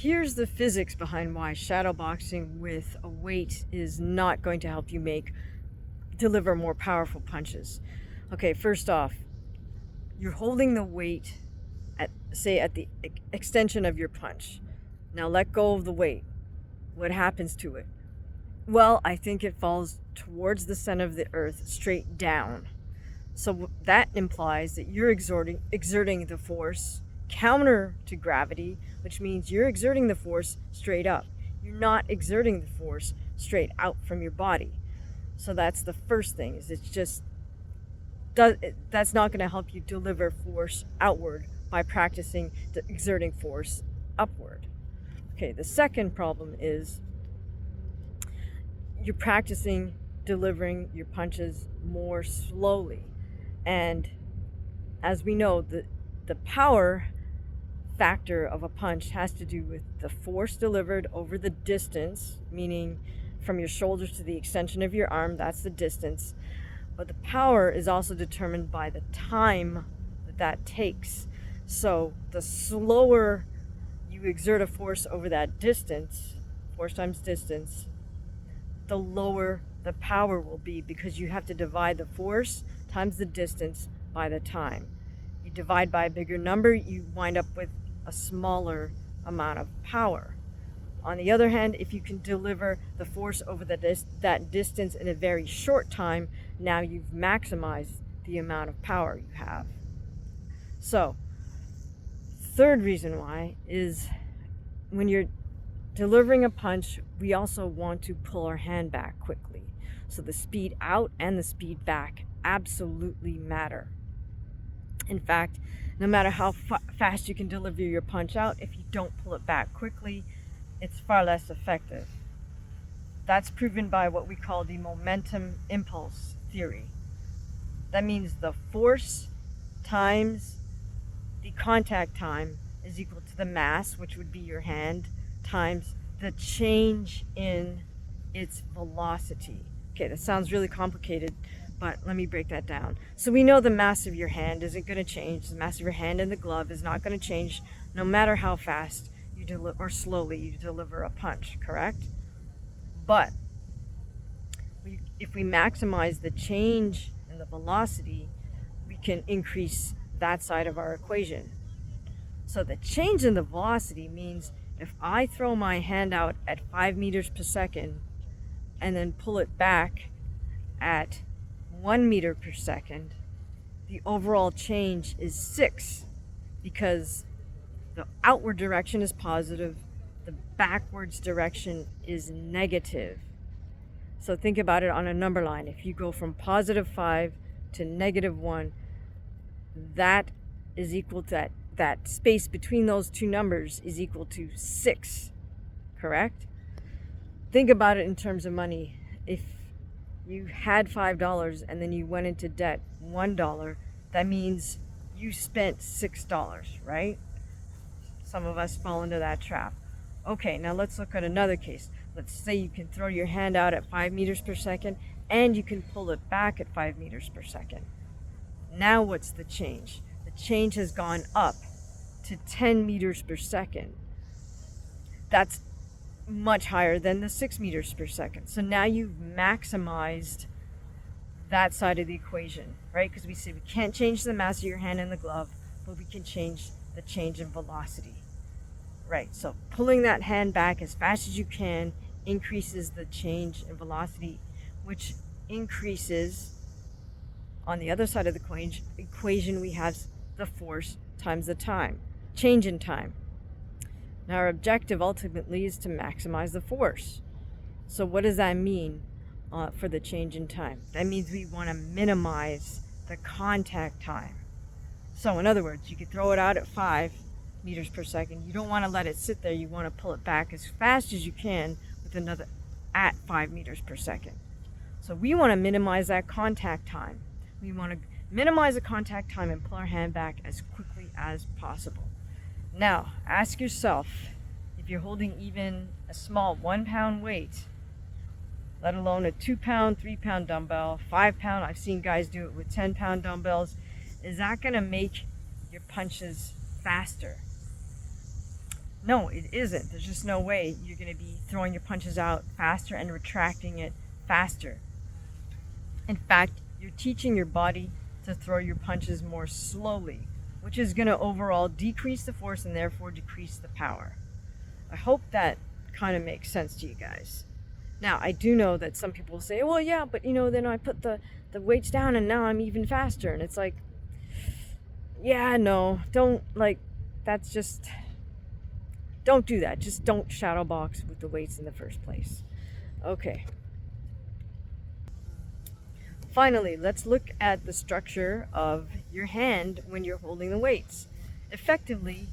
Here's the physics behind why shadowboxing with a weight is not going to help you deliver more powerful punches. Okay, first off, you're holding the weight at the extension of your punch. Now let go of the weight. What happens to it? Well, I think it falls towards the center of the earth, straight down. So that implies that you're exerting the force counter to gravity, which means you're exerting the force straight up. You're not exerting the force straight out from your body. So that's the first thing, is that's not going to help you deliver force outward by practicing exerting force upward. Okay, the second problem is you're practicing delivering your punches more slowly. And as we know, the power factor of a punch has to do with the force delivered over the distance, meaning from your shoulders to the extension of your arm, that's the distance. But the power is also determined by the time that takes. So the slower you exert a force over that distance, force times distance, the lower the power will be, because you have to divide the force times the distance by the time. You divide by a bigger number, you wind up with a smaller amount of power. On the other hand, if you can deliver the force over that distance in a very short time, now you've maximized the amount of power you have. So, third reason why is when you're delivering a punch, we also want to pull our hand back quickly. So the speed out and the speed back absolutely matter. In fact, no matter how fast you can deliver your punch out, if you don't pull it back quickly, it's far less effective. That's proven by what we call the momentum impulse theory. That means the force times the contact time is equal to the mass, which would be your hand, times the change in its velocity. Okay, that sounds really complicated, but let me break that down. So we know the mass of your hand isn't going to change. The mass of your hand in the glove is not going to change no matter how fast you deliver or slowly you deliver a punch, correct? But if we maximize the change in the velocity, we can increase that side of our equation. So the change in the velocity means if I throw my hand out at 5 meters per second and then pull it back at 1 meter per second, the overall change is 6, because the outward direction is positive, the backwards direction is negative. So think about it on a number line. If you go from positive 5 to negative 1, that is equal to that space between those two numbers is equal to 6, correct? Think about it in terms of money. If you had $5 and then you went into debt $1, that means you spent $6, right? Some of us fall into that trap. Okay, now let's look at another case. Let's say you can throw your hand out at 5 meters per second and you can pull it back at 5 meters per second. Now what's the change? The change has gone up to 10 meters per second. That's much higher than the 6 meters per second. So now you've maximized that side of the equation, right? Because we say we can't change the mass of your hand in the glove, but we can change the change in velocity. Right, so pulling that hand back as fast as you can increases the change in velocity, which increases, on the other side of the equation, we have the force times the time, change in time. Now our objective ultimately is to maximize the force. So what does that mean for the change in time? That means we want to minimize the contact time. So in other words, you could throw it out at 5 meters per second. You don't want to let it sit there. You want to pull it back as fast as you can with another at 5 meters per second. So we want to minimize that contact time. We want to minimize the contact time and pull our hand back as quickly as possible. Now, ask yourself, if you're holding even a small 1 pound weight, let alone a 2 pound, 3 pound dumbbell, 5 pound, I've seen guys do it with 10 pound dumbbells, is that going to make your punches faster? No, it isn't. There's just no way you're going to be throwing your punches out faster and retracting it faster. In fact, you're teaching your body to throw your punches more slowly, which is going to overall decrease the force and therefore decrease the power. I hope that kind of makes sense to you guys. Now, I do know that some people say, well, yeah, but then I put the weights down and now I'm even faster. And it's like, yeah, no, don't, that's just, don't do that. Just don't shadow box with the weights in the first place. Okay. Finally, let's look at the structure of your hand when you're holding the weights. Effectively,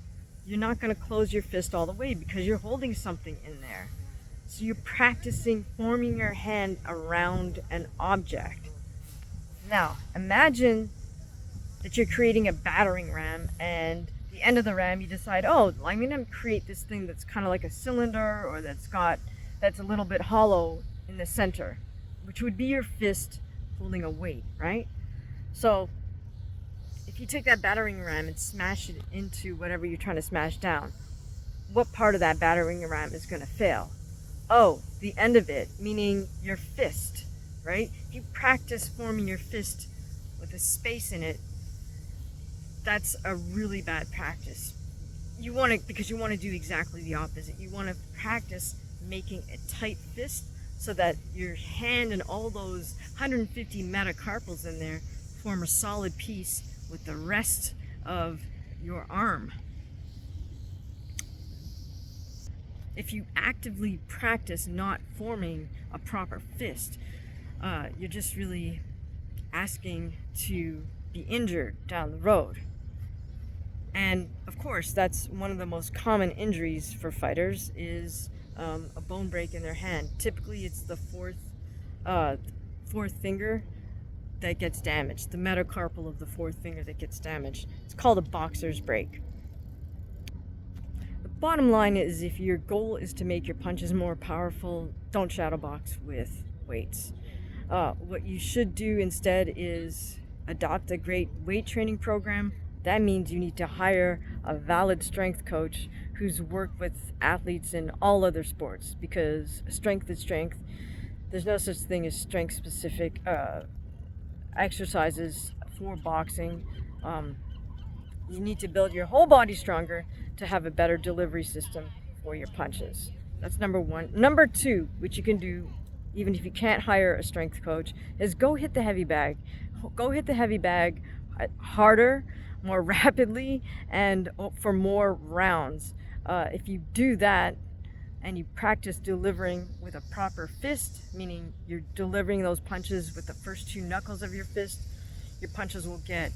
you're not going to close your fist all the way because you're holding something in there. So you're practicing forming your hand around an object. Now, imagine that you're creating a battering ram, and the end of the ram you decide, oh, I'm going to create this thing that's kind of like a cylinder, or that's a little bit hollow in the center, which would be your fist holding a weight, right? So if you take that battering ram and smash it into whatever you're trying to smash down, what part of that battering ram is going to fail? Oh, the end of it, meaning your fist, right? If you practice forming your fist with a space in it, that's a really bad practice. Because you want to do exactly the opposite. You want to practice making a tight fist so that your hand and all those 150 metacarpals in there form a solid piece with the rest of your arm. If you actively practice not forming a proper fist, you're just really asking to be injured down the road. And of course, that's one of the most common injuries for fighters is a bone break in their hand. Typically, it's the fourth finger that gets damaged, the metacarpal of the fourth finger that gets damaged. It's called a boxer's break. The bottom line is, if your goal is to make your punches more powerful, don't shadow box with weights. What you should do instead is adopt a great weight training program. That means you need to hire a valid strength coach who's worked with athletes in all other sports, because strength is strength. There's no such thing as strength specific exercises for boxing. You need to build your whole body stronger to have a better delivery system for your punches. That's number one. Number two, which you can do even if you can't hire a strength coach, is go hit the heavy bag. Go hit the heavy bag harder, more rapidly, and for more rounds. If you do that and you practice delivering with a proper fist, meaning you're delivering those punches with the first two knuckles of your fist, your punches will get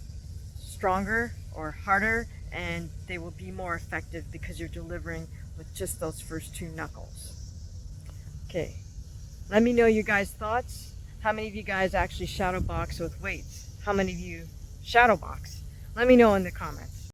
stronger or harder, and they will be more effective because you're delivering with just those first two knuckles. Okay, let me know your guys' thoughts. How many of you guys actually shadow box with weights? How many of you shadow box? Let me know in the comments.